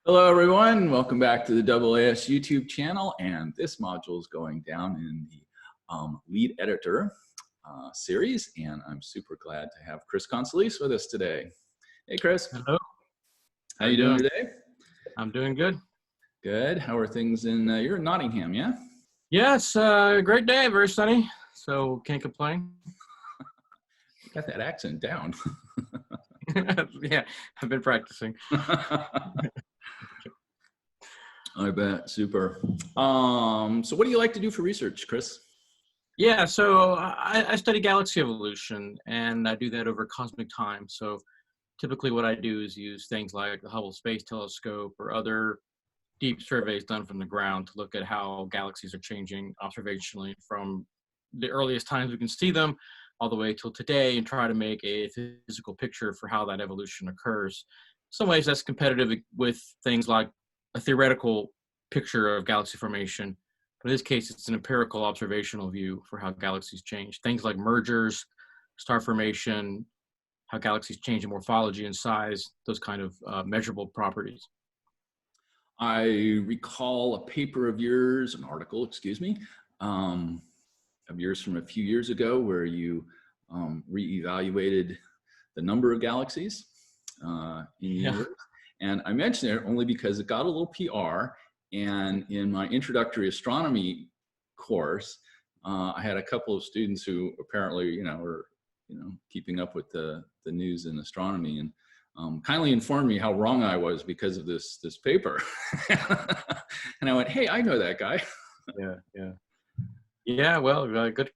Hello everyone, welcome back to the AAS YouTube channel, and this module is going down in the lead editor series, and I'm super glad to have Chris Conselice with us today. Hey Chris. Hello. How you doing today? I'm doing good. Good. How are things in, you're in Nottingham, yeah? Yes, great day, very sunny, so can't complain. Got that accent down. Yeah, I've been practicing. I bet, super. So what do you like to do for research, Chris? Yeah, so I study galaxy evolution, and I do that over cosmic time. So typically what I do is use things like the Hubble Space Telescope or other deep surveys done from the ground to look at how galaxies are changing observationally from the earliest times we can see them all the way till today, and try to make a physical picture for how that evolution occurs. In some ways that's competitive with things like a theoretical picture of galaxy formation. But in this case, it's an empirical observational view for how galaxies change. Things like mergers, star formation, how galaxies change in morphology and size, those kind of measurable properties. I recall a paper of yours, an article, excuse me, of yours from a few years ago where you reevaluated the number of galaxies in the universe. And I mention it only because it got a little PR, and in my introductory astronomy course, I had a couple of students who apparently, were, keeping up with the news in astronomy, and kindly informed me how wrong I was because of this paper. And I went, hey, I know that guy. Yeah. Well, good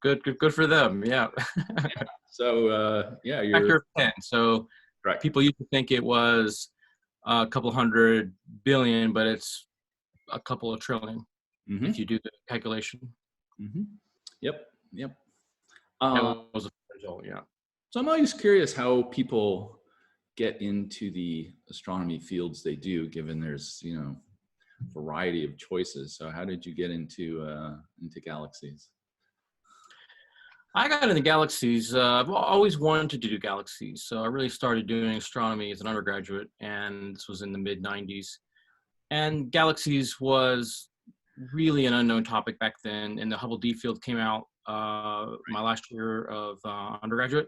for them. Yeah. So you're Factor of 10. So right. People used to think it was a couple 100 billion, but it's a couple of trillion if you do the calculation. Yep. That was a result, yeah. So I'm always curious how people get into the astronomy fields they do, given there's variety of choices. So how did you get into galaxies? I got into galaxies. I've always wanted to do galaxies, so I really started doing astronomy as an undergraduate, and this was in the mid-90s. And galaxies was really an unknown topic back then, and the Hubble Deep Field came out my last year of undergraduate.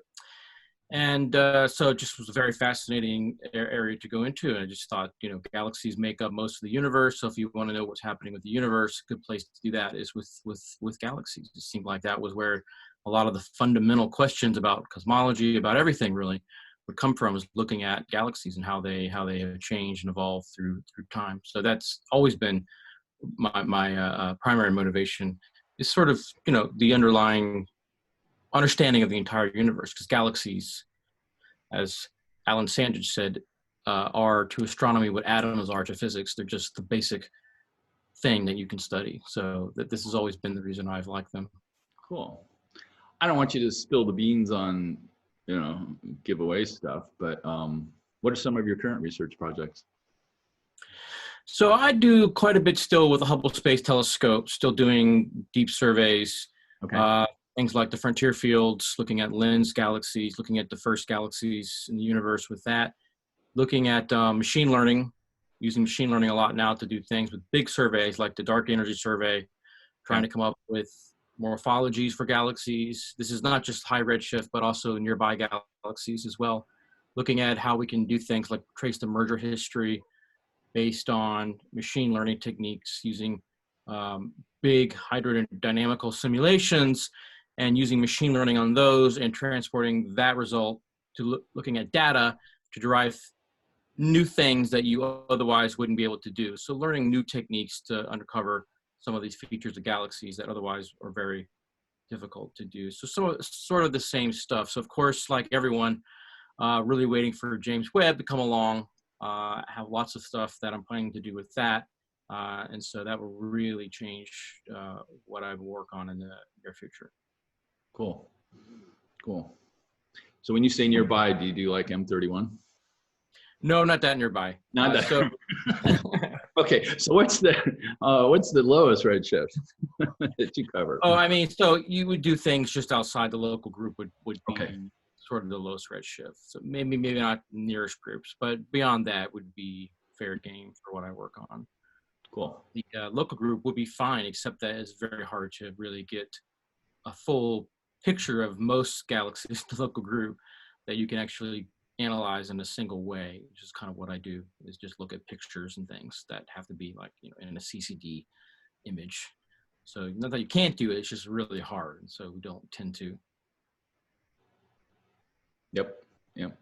And so it just was a very fascinating area to go into. And I just thought, galaxies make up most of the universe. So if you want to know what's happening with the universe, a good place to do that is with galaxies. It seemed like that was where a lot of the fundamental questions about cosmology, about everything really, would come from, is looking at galaxies and how they have changed and evolved through time. So that's always been my primary motivation, is sort of the underlying understanding of the entire universe, because galaxies, as Alan Sandage said, are to astronomy what atoms are to physics. They're just the basic thing that you can study. So this has always been the reason I've liked them. Cool. I don't want you to spill the beans on, giveaway stuff, but what are some of your current research projects? So I do quite a bit still with the Hubble Space Telescope, still doing deep surveys. Okay. Things like the frontier fields, looking at lens galaxies, looking at the first galaxies in the universe with that, looking at machine learning, using machine learning a lot now to do things with big surveys like the Dark Energy Survey, trying to come up with morphologies for galaxies. This is not just high redshift, but also nearby galaxies as well. Looking at how we can do things like trace the merger history based on machine learning techniques, using big hydrodynamical simulations, and using machine learning on those and transporting that result to looking at data to derive new things that you otherwise wouldn't be able to do. So learning new techniques to uncover some of these features of galaxies that otherwise are very difficult to do. So sort of the same stuff. So of course, like everyone, really waiting for James Webb to come along. I have lots of stuff that I'm planning to do with that. And so that will really change what I work on in the near future. Cool. So when you say nearby, do you do like M31? No, not that nearby. Not that. So, okay. So what's the lowest redshift that you cover? Oh, I mean, so you would do things just outside the local group would be sort of the lowest redshift. So maybe not nearest groups, but beyond that would be fair game for what I work on. Cool. The local group would be fine, except that it's very hard to really get a full picture of most galaxies in the local group that you can actually analyze in a single way, which is kind of what I do, is just look at pictures and things that have to be like, in a CCD image. So not that you can't do it, it's just really hard. And so we don't tend to. Yep. Yep.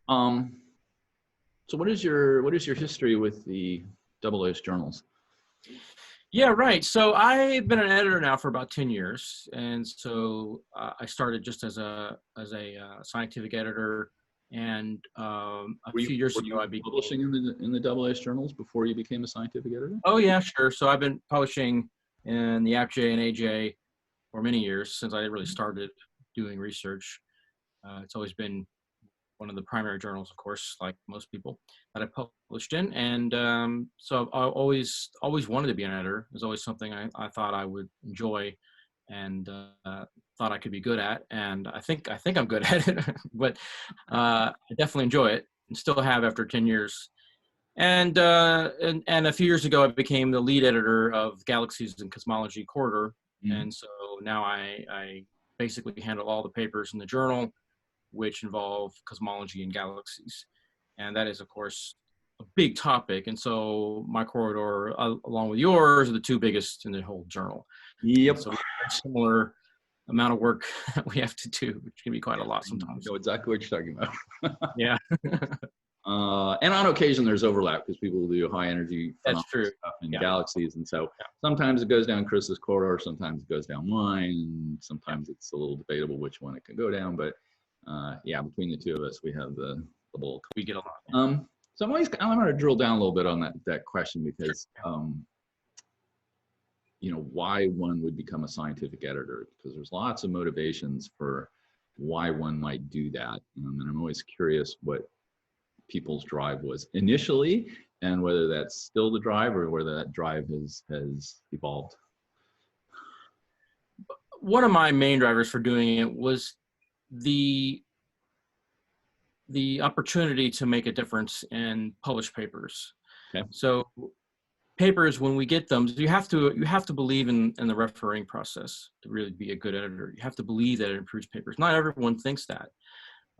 So what is your history with the AAS Journals? Yeah, right. So I've been an editor now for about 10 years. And so I started just as a scientific editor. And a few years ago, I began publishing in the AAS Journals before you became a scientific editor? Oh, yeah, sure. So I've been publishing in the APJ and AJ for many years since I really started doing research. It's always been one of the primary journals, of course, like most people, that I published in. And so I always wanted to be an editor. It was always something I thought I would enjoy and thought I could be good at. And I think I'm good at it, but I definitely enjoy it and still have after 10 years. And a few years ago, I became the lead editor of Galaxies and Cosmology Corridor. And so now I basically handle all the papers in the journal which involve cosmology and galaxies. And that is, of course, a big topic. And so my corridor, along with yours, are the two biggest in the whole journal. Yep. So we have a similar amount of work that we have to do, which can be quite a lot sometimes. I know exactly what you're talking about. Yeah. And on occasion, there's overlap because people will do high energy That's true. stuff in galaxies. And so sometimes it goes down Chris's corridor, sometimes it goes down mine, sometimes it's a little debatable which one it can go down. But yeah, between the two of us, we have the bulk. We get a lot. So I'm going to drill down a little bit on that question because, why one would become a scientific editor, because there's lots of motivations for why one might do that. And I'm always curious what people's drive was initially and whether that's still the drive or whether that drive has evolved. One of my main drivers for doing it was the opportunity to make a difference in published papers. Okay. So papers, when we get them, you have to believe in the refereeing process to really be a good editor. You have to believe that it improves papers. Not everyone thinks that.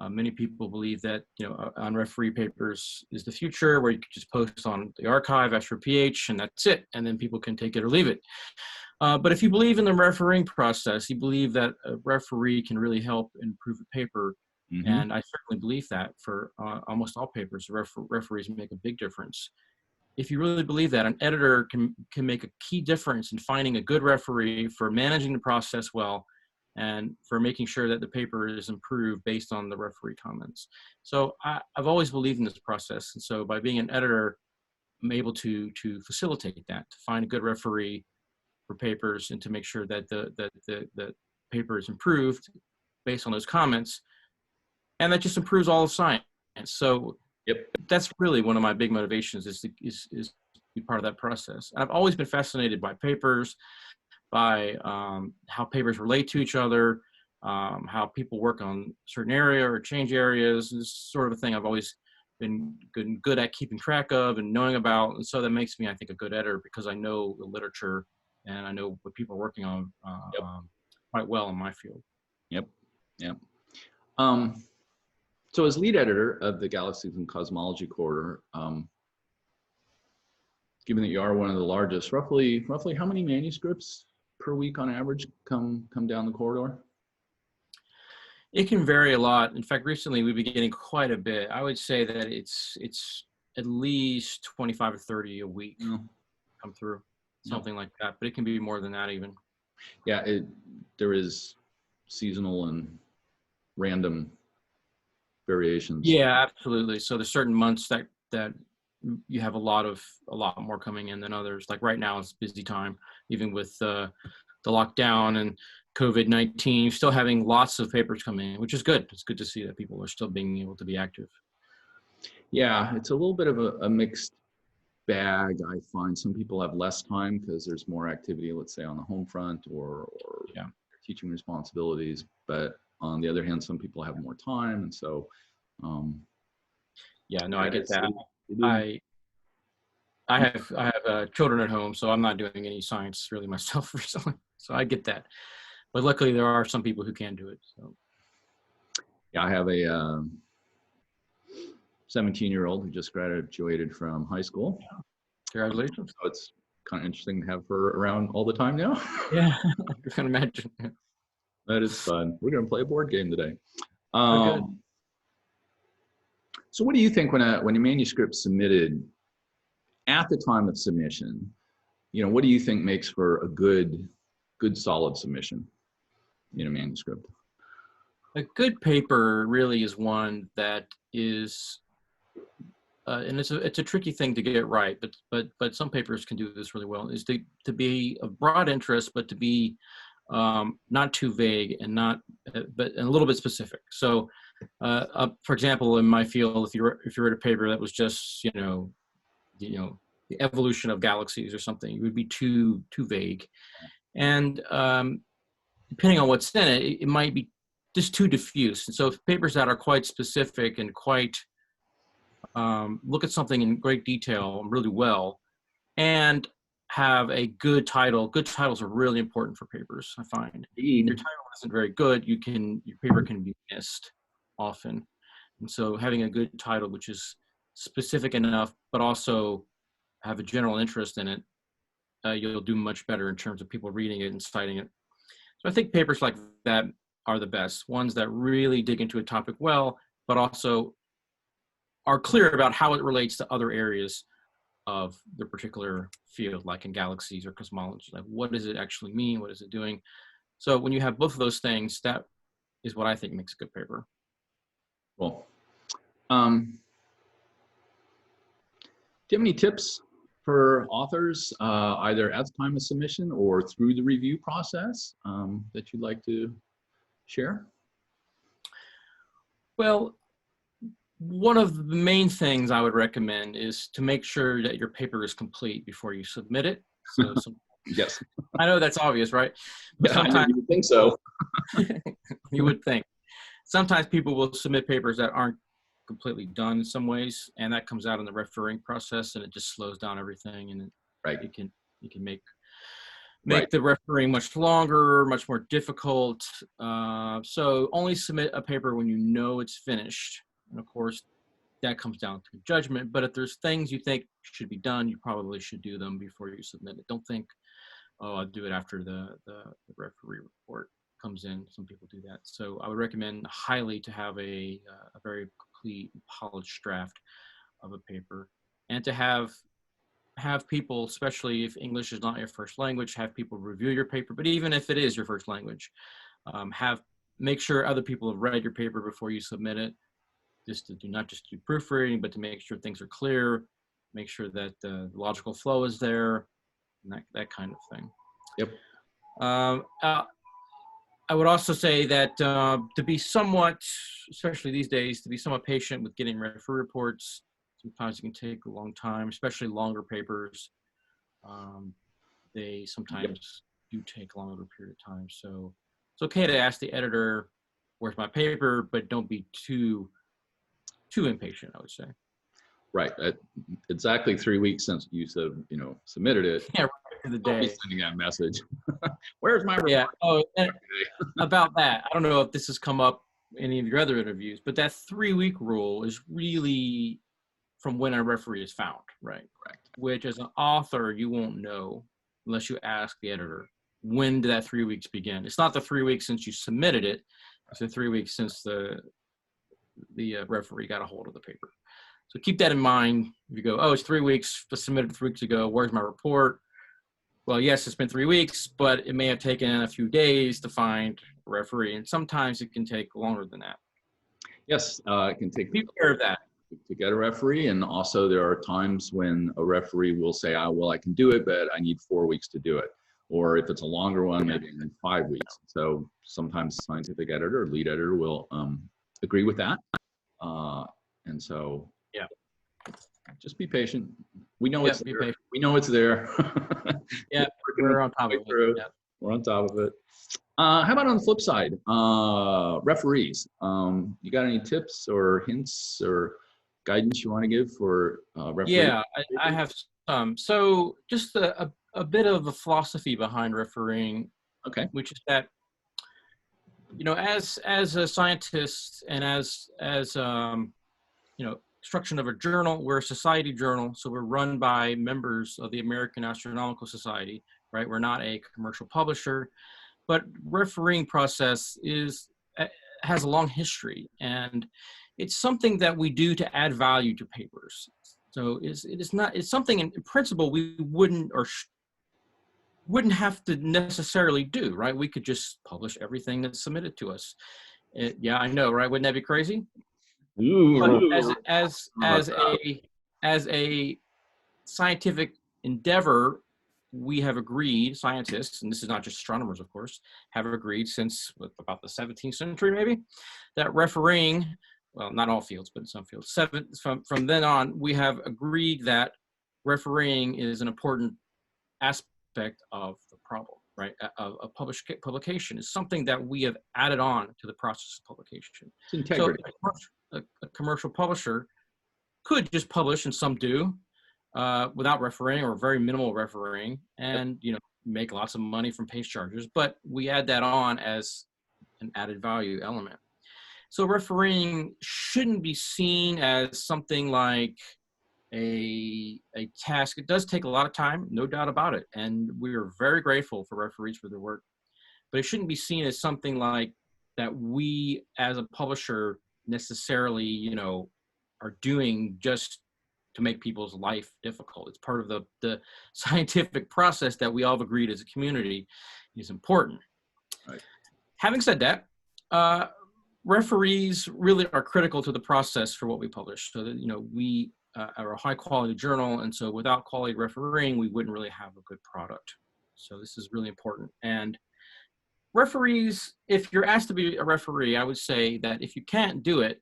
Many people believe that unrefereed papers is the future, where you can just post on the archive, ask for PH, and that's it, and then people can take it or leave it. But if you believe in the refereeing process, you believe that a referee can really help improve a paper. And I certainly believe that for almost all papers, referees make a big difference. If you really believe that, an editor can make a key difference in finding a good referee for managing the process well and for making sure that the paper is improved based on the referee comments. So I've always believed in this process. And so by being an editor, I'm able to facilitate that, to find a good referee for papers and to make sure that the paper is improved based on those comments. And that just improves all of science. So that's really one of my big motivations is to be part of that process. And I've always been fascinated by papers, by how papers relate to each other, how people work on certain area or change areas. This is sort of a thing I've always been good at keeping track of and knowing about. And so that makes me, I think, a good editor because I know the literature and I know what people are working on quite well in my field. Yep. So as lead editor of the Galaxies and Cosmology Corridor, given that you are one of the largest, roughly how many manuscripts per week on average come down the corridor? It can vary a lot. In fact, recently we've been getting quite a bit. I would say that it's at least 25 or 30 a week come through, something like that. But it can be more than that even. Yeah, there is seasonal and random variations. Yeah, absolutely. So there's certain months that you have a lot more coming in than others. Like right now, it's busy time, even with the lockdown and COVID-19. You're still having lots of papers coming in, which is good. It's good to see that people are still being able to be active. Yeah, it's a little bit of a mixed bag. I find some people have less time because there's more activity, let's say on the home front or teaching responsibilities. But on the other hand, some people have more time, and so I get that. I have children at home, so I'm not doing any science really myself recently. So I get that. But luckily, there are some people who can do it. So Yeah, I have a 17-year-old who just graduated from high school. congratulations. So it's kind of interesting to have her around all the time now. Yeah, I can imagine. That is fun. We're going to play a board game today. Oh, good. So what do you think when a manuscript's submitted at the time of submission, what do you think makes for a good solid submission in a manuscript? A good paper really is one that is, and it's a tricky thing to get right, but some papers can do this really well. Is to be of broad interest, but to be not too vague and not, but and a little bit specific. So, for example, in my field, if you wrote a paper that was just the evolution of galaxies or something, it would be too vague, and depending on what's in it, it might be just too diffuse. And so, papers that are quite specific and quite look at something in great detail really well, and have a good title. Good titles are really important for papers, I find. If your title isn't very good, your paper can be missed often. And so having a good title, which is specific enough, but also have a general interest in it, you'll do much better in terms of people reading it and citing it. So I think papers like that are the best, ones that really dig into a topic well, but also are clear about how it relates to other areas of the particular field, like in galaxies or cosmology. Like, what does it actually mean? What is it doing? So when you have both of those things, that is what I think makes a good paper. Cool. Do you have any tips for authors, either at the time of submission or through the review process, that you'd like to share? Well, one of the main things I would recommend is to make sure that your paper is complete before you submit it. So Yes. I know that's obvious, right? But Yeah, sometimes you would think so. you would think. Sometimes people will submit papers that aren't completely done in some ways, and that comes out in the refereeing process, and it just slows down everything, and Right. it can make Right. the refereeing much longer, much more difficult. So only submit a paper when you know it's finished. And of course, that comes down to judgment. But if there's things you think should be done, you probably should do them before you submit it. Don't think, oh, I'll do it after the referee report comes in. Some people do that. So I would recommend highly to have a very complete, polished draft of a paper, and to have people, especially if English is not your first language, have people review your paper. But even if it is your first language, make sure other people have read your paper before you submit it. Just to not just do proofreading, but to make sure things are clear, make sure that the logical flow is there, and that kind of thing. Yep. I would also say that to be somewhat, especially these days, to be somewhat patient with getting referee reports. Sometimes it can take a long time, especially longer papers. They sometimes do take a longer period of time. So it's okay to ask the editor, where's my paper, but don't be too impatient, I would say. Right. Exactly 3 weeks since you submitted it. Yeah, right to the day. I'll be sending that message. Where's my report? Yeah. Oh, and about that, I don't know if this has come up in any of your other interviews, but that 3-week rule is really from when a referee is found, right? Correct. Which, as an author, you won't know unless you ask the editor, when did that 3 weeks begin? It's not the 3 weeks since you submitted it. It's the 3 weeks since the referee got a hold of the paper. So keep that in mind. If you go, oh, it's 3 weeks, I submitted 3 weeks ago, where's my report? Well, yes, it's been 3 weeks, but it may have taken a few days to find a referee, and sometimes it can take longer than that. Yes, it can take. Be aware of that. To get a referee, and also there are times when a referee will say, oh, well, I can do it, but I need 4 weeks to do it. Or if it's a longer one, maybe in 5 weeks. So sometimes scientific editor or lead editor will agree with that. And so yeah, just be patient. We know it's there. Patient. We know it's there. Yeah, we're on top of it. Yeah. We're on top of it. How about on the flip side, referees? You got any tips or hints or guidance you want to give for referees? Yeah, I have So just a bit of the philosophy behind refereeing, Okay. which is that, as a scientist and construction of a journal, we're a society journal, so we're run by members of the American Astronomical Society, right? We're not a commercial publisher, but refereeing process has a long history, and it's something that we do to add value to papers. So it's something in principle we wouldn't have to necessarily do, right? We could just publish everything that's submitted to us. Yeah, I know, right? Wouldn't that be crazy? But as a scientific endeavor, we have agreed, scientists, and this is not just astronomers, of course, have agreed since about the 17th century, maybe, that refereeing, well, not all fields, but in some fields, from then on, we have agreed that refereeing is an important aspect of the problem, right? Of publication is something that we have added on to the process of publication. It's integrity. So a commercial publisher could just publish, and some do, without refereeing or very minimal refereeing, and make lots of money from page charges. But we add that on as an added value element. So refereeing shouldn't be seen as something like a task. It does take a lot of time, no doubt about it, and we are very grateful for referees for their work. But it shouldn't be seen as something like that we, as a publisher, necessarily, are doing just to make people's life difficult. It's part of the scientific process that we all have agreed as a community is important. Right. Having said that, referees really are critical to the process for what we publish. So that, we are a high quality journal, and so without quality refereeing, we wouldn't really have a good product. So this is really important. And referees, if you're asked to be a referee, I would say that if you can't do it,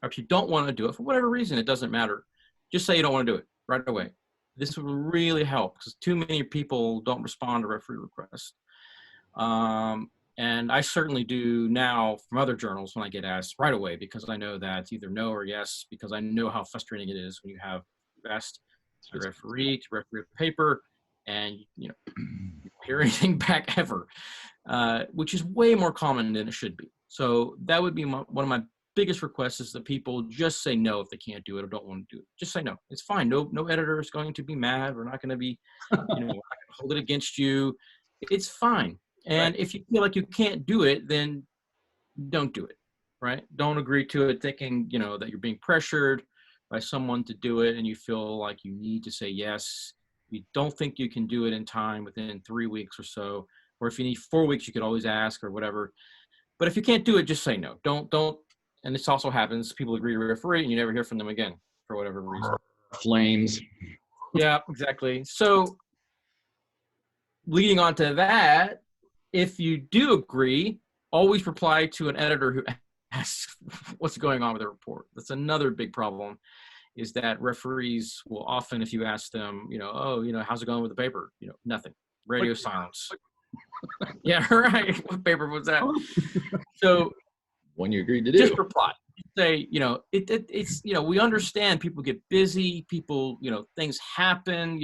or if you don't want to do it for whatever reason, it doesn't matter. Just say you don't want to do it right away. This would really help because too many people don't respond to referee requests. And I certainly do now from other journals when I get asked right away, because I know that it's either no or yes, because I know how frustrating it is when you have asked to referee a paper and you don't hear anything back ever, which is way more common than it should be. So that would be one of my biggest requests, is that people just say no if they can't do it or don't want to do it. Just say no. It's fine. No editor is going to be mad. We're not going to be, hold it against you. It's fine. And if you feel like you can't do it, then don't do it, right? Don't agree to it thinking, that you're being pressured by someone to do it and you feel like you need to say yes. You don't think you can do it in time within 3 weeks or so, or if you need 4 weeks, you could always ask or whatever. But if you can't do it, just say no. Don't. And this also happens. People agree to referee and you never hear from them again for whatever reason. Flames. Yeah, exactly. So leading on to that, if you do agree, always reply to an editor who asks what's going on with the report. That's another big problem, is that referees will often, if you ask them, how's it going with the paper? Nothing. Radio silence. Yeah, right. What paper was that? So one you agreed to do. Just reply. Say, it's we understand people get busy, people, things happen,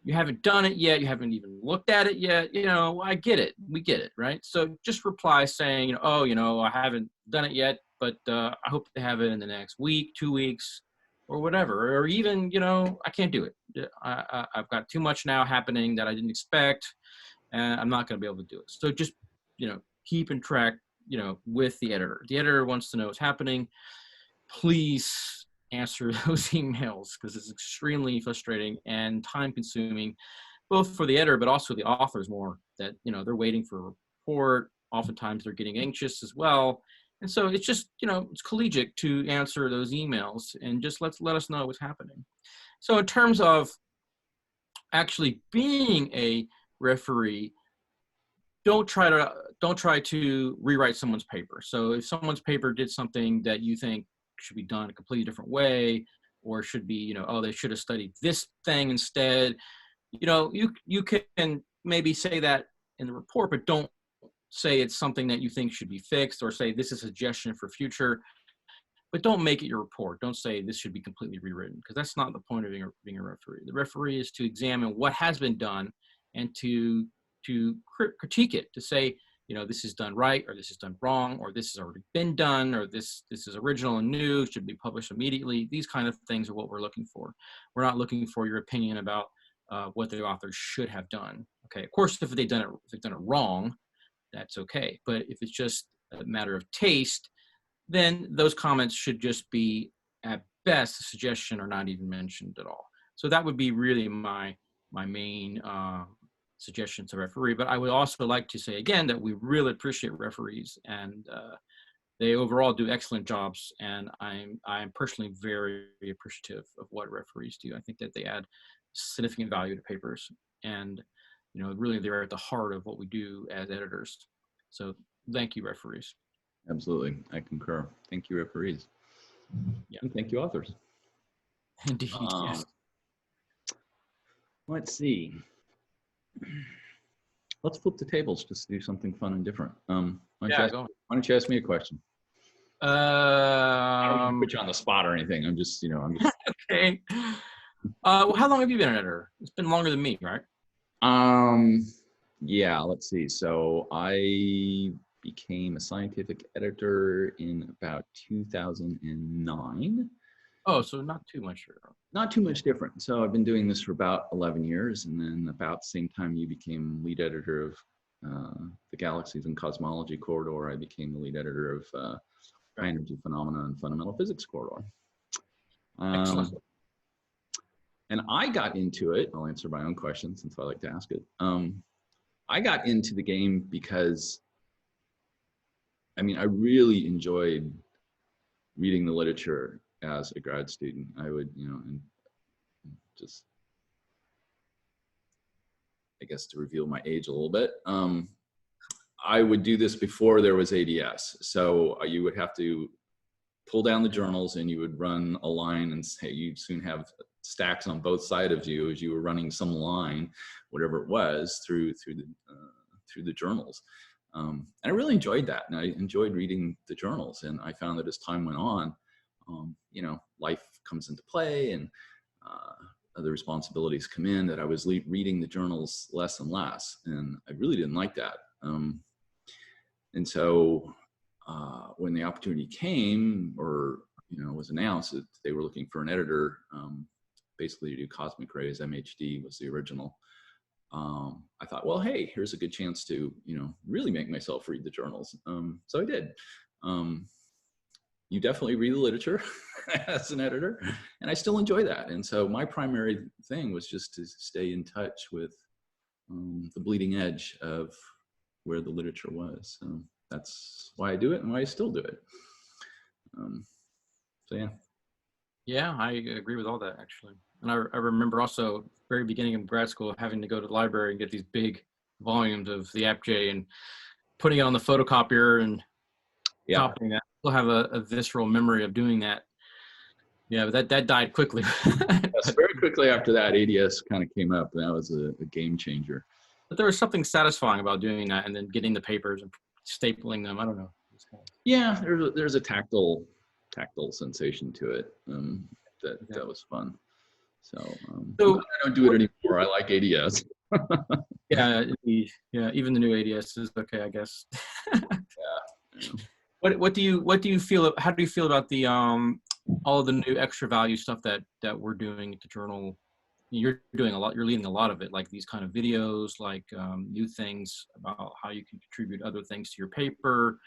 you haven't done it yet, you haven't even looked at it yet, I get it. We get it, right? So just reply saying, I haven't done it yet, but I hope to have it in the next week, 2 weeks, or whatever. Or even, I can't do it. I've got too much now happening that I didn't expect, and I'm not going to be able to do it. So just, keep in track, with the editor. The editor wants to know what's happening. Please answer those emails, because it's extremely frustrating and time consuming, both for the editor, but also the authors more, that, they're waiting for a report. Oftentimes they're getting anxious as well. And so it's just, it's collegiate to answer those emails and just let us know what's happening. So in terms of actually being a referee, don't try to rewrite someone's paper. So if someone's paper did something that you think should be done a completely different way, or should be, they should have studied this thing instead, you can maybe say that in the report, but don't say it's something that you think should be fixed, or say this is a suggestion for future. but don't make it your report. Don't say this should be completely rewritten, because that's not the point of being a referee. The referee is to examine what has been done and to critique it, to say, you know, this is done right, or this is done wrong, or this has already been done, or this is original and new, should be published immediately. These kind of things are what we're looking for. We're not looking for your opinion about what the author should have done. Okay, of course, if they've done it wrong, that's okay. But if it's just a matter of taste, then those comments should just be, at best, a suggestion or not even mentioned at all. So that would be really my main suggestion to referee. But I would also like to say again that we really appreciate referees, and they overall do excellent jobs. And I'm personally very appreciative of what referees do. I think that they add significant value to papers, and you know, really they're at the heart of what we do as editors. So thank you, referees. Absolutely, I concur. Thank you, referees. Yeah. And thank you, authors. Indeed, yes. Let's see. Let's flip the tables just to do something fun and different. Why don't you ask me a question? I don't want to put you on the spot or anything. I'm just, Okay. Well, how long have you been an editor? It's been longer than me, right? Yeah, let's see. So I became a scientific editor in about 2009. Oh, so not too much. Not too much different. So I've been doing this for about 11 years, and then about the same time you became lead editor of the Galaxies and Cosmology corridor, I became the lead editor of high energy phenomena and fundamental physics corridor. Excellent. And I got into it, I'll answer my own question since I like to ask it. I got into the game because, I really enjoyed reading the literature as a grad student. I would, and just, I guess to reveal my age a little bit, I would do this before there was ADS. So you would have to pull down the journals and you would run a line, and say you'd soon have stacks on both sides of you as you were running some line, whatever it was, through the journals. And I really enjoyed that, and I enjoyed reading the journals. And I found that as time went on, life comes into play, and other responsibilities come in, that I was reading the journals less and less, and I really didn't like that. And so when the opportunity came, or was announced that they were looking for an editor, basically to do cosmic rays, MHD was the original. I thought, well, hey, here's a good chance to really make myself read the journals. So I did. You definitely read the literature as an editor, and I still enjoy that. And so my primary thing was just to stay in touch with the bleeding edge of where the literature was. So that's why I do it and why I still do it. So yeah. Yeah, I agree with all that, actually. And I remember also very beginning of grad school having to go to the library and get these big volumes of the AppJ and putting it on the photocopier and copying that. I still have a visceral memory of doing that. Yeah, but that died quickly. Yes, very quickly after that, ADS kind of came up, and that was a game changer. But there was something satisfying about doing that, and then getting the papers and stapling them. I don't know. Yeah, there's a tactile sensation to it that was fun. So I don't do it anymore. I like ADS. Yeah, even the new ADS is okay, I guess. Yeah. What do you feel? How do you feel about the all of the new extra value stuff that we're doing at the journal? You're doing a lot. You're leading a lot of it, like these kind of videos, like new things about how you can contribute other things to your paper.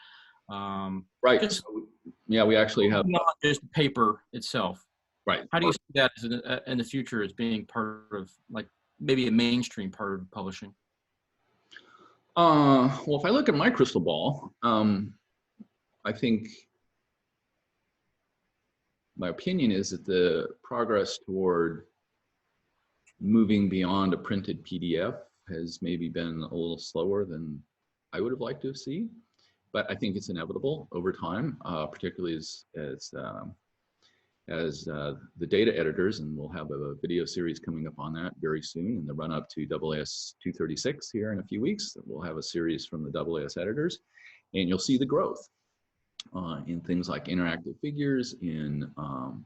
Right. Yeah, we actually have not just paper itself. Right. How do you see that as in the future as being part of, like, maybe a mainstream part of publishing? Well, if I look at my crystal ball, I think my opinion is that the progress toward moving beyond a printed PDF has maybe been a little slower than I would have liked to see, but I think it's inevitable over time, particularly as the data editors, and we'll have a video series coming up on that very soon in the run up to AAS 236 here in a few weeks. We'll have a series from the AAS editors, and you'll see the growth. in things like interactive figures, in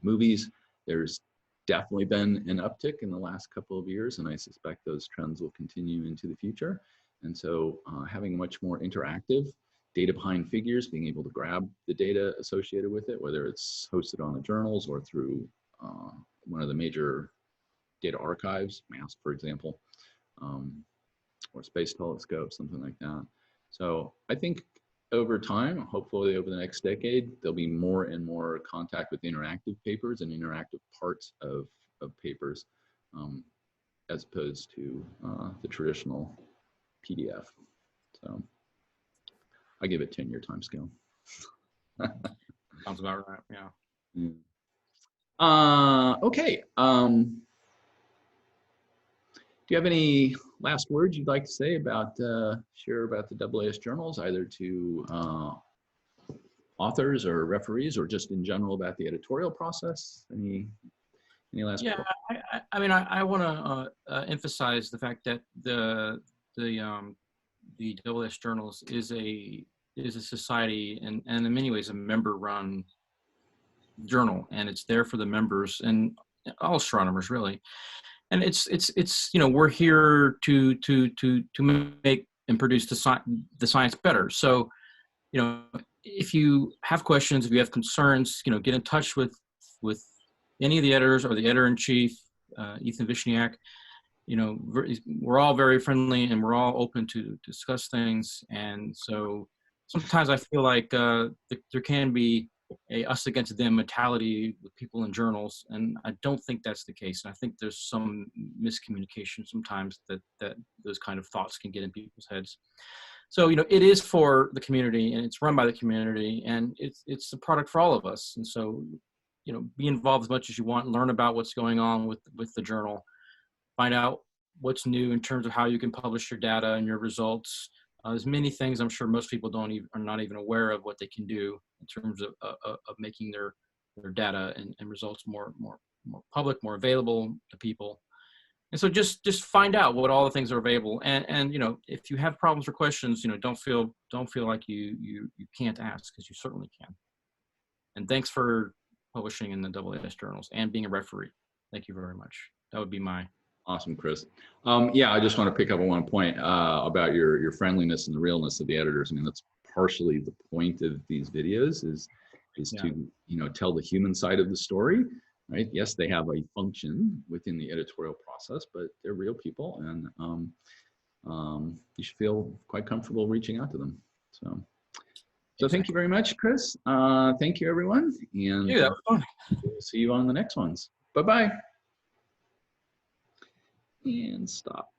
movies. There's definitely been an uptick in the last couple of years, and I suspect those trends will continue into the future. And so having much more interactive data behind figures, being able to grab the data associated with it, whether it's hosted on the journals or through one of the major data archives, MASP, for example, or Space Telescope, something like that. So I think over time, hopefully over the next decade, there'll be more and more contact with interactive papers and interactive parts of papers, as opposed to the traditional PDF. So I give it 10-year time scale. Sounds about right, yeah. Okay. Do you have any last words you'd like to say about, share about the AAS journals, either to authors or referees, or just in general about the editorial process? Any last? Yeah, I mean, I want to emphasize the fact that the AAS Journals is a society and in many ways a member-run journal, and it's there for the members and all astronomers really. And it's you know, we're here to make and produce the science better. So, you know, if you have questions, if you have concerns, you know, get in touch with any of the editors or the editor-in-chief, Ethan Vishniak. You know, we're all very friendly and we're all open to discuss things. And so sometimes I feel like there can be a us against them mentality with people in journals, and I don't think that's the case. And I think there's some miscommunication sometimes that those kind of thoughts can get in people's heads. So, you know, it is for the community and it's run by the community, and it's a product for all of us. And so, you know, be involved as much as you want, learn about what's going on with the journal, find out what's new in terms of how you can publish your data and your results. There's many things I'm sure most people are not even aware of what they can do in terms of making their data and results more public, more available to people. And so just find out what all the things are available. And you know, if you have problems or questions, you know, don't feel like you can't ask, because you certainly can. And thanks for publishing in the AAS journals and being a referee. Thank you very much. That would be my. Awesome, Chris. Yeah, I just want to pick up on one point about your friendliness and the realness of the editors. I mean, that's partially the point of these videos is to, you know, tell the human side of the story, right? Yes, they have a function within the editorial process, but they're real people, and you should feel quite comfortable reaching out to them. So thank you very much, Chris. Thank you, everyone, and Yeah, that was fun. We'll see you on the next ones. Bye-bye. And stop.